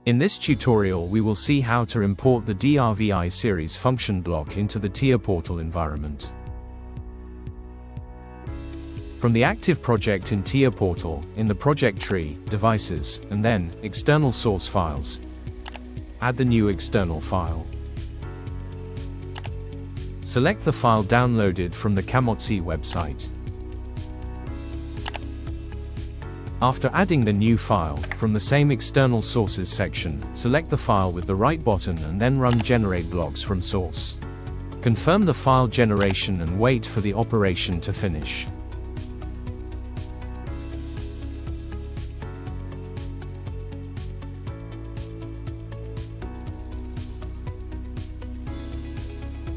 In this tutorial we will see how to import the DRVI series function block into the TIA portal environment. From the active project in TIA portal, in the project tree, devices, and then, external source files, add the new external file. Select the file downloaded from the Camozzi website. After adding the new file, from the same external sources section, select the file with the right button and then run generate blocks from source. Confirm the file generation and wait for the operation to finish.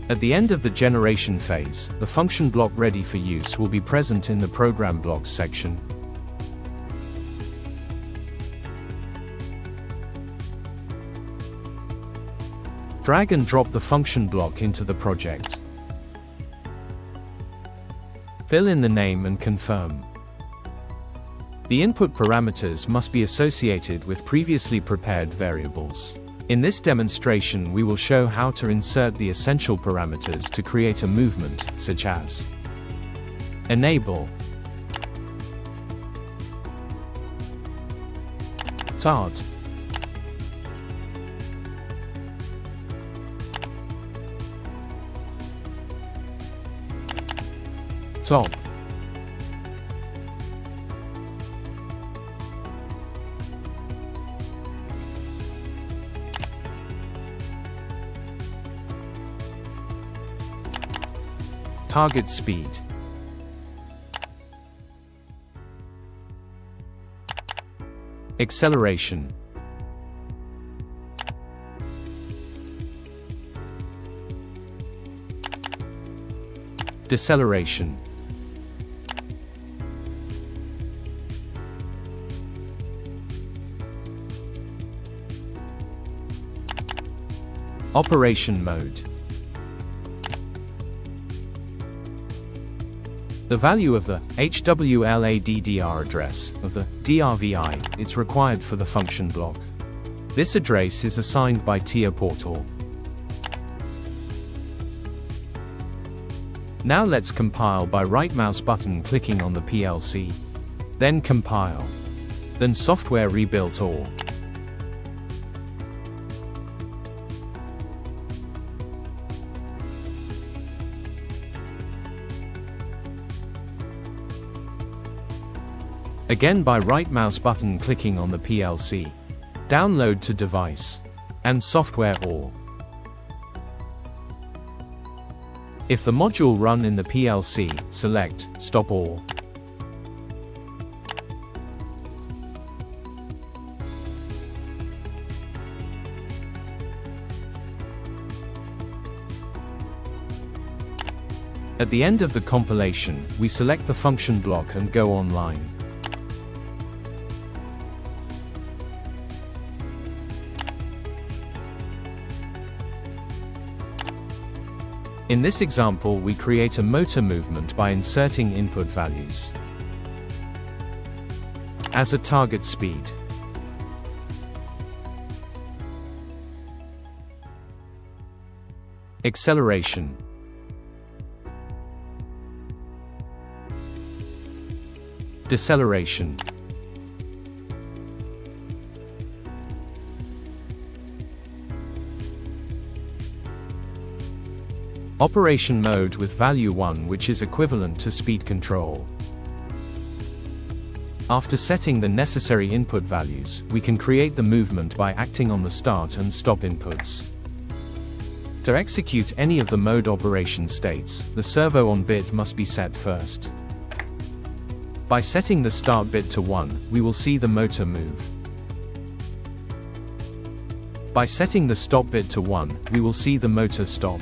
At the end of the generation phase, the function block ready for use will be present in the program blocks section. Drag and drop the function block into the project. Fill in the name and confirm. The input parameters must be associated with previously prepared variables. In this demonstration we will show how to insert the essential parameters to create a movement, such as enable, start, stop, target speed, acceleration, deceleration, operation mode. The value of the HWLADDR address of the DRVI is required for the function block. This address is assigned by TIA portal. Now let's compile by right mouse button clicking on the PLC. Then compile. Then software rebuilt all. Again by right mouse button clicking on the PLC. Download to device. And software all. If the module run in the PLC, select stop all. At the end of the compilation, we select the function block and go online. In this example we create a motor movement by inserting input values. As a target speed, acceleration, deceleration, operation mode with value 1 which is equivalent to speed control. After setting the necessary input values, we can create the movement by acting on the start and stop inputs. To execute any of the mode operation states, the servo on bit must be set first. By setting the start bit to 1, we will see the motor move. By setting the stop bit to 1, we will see the motor stop.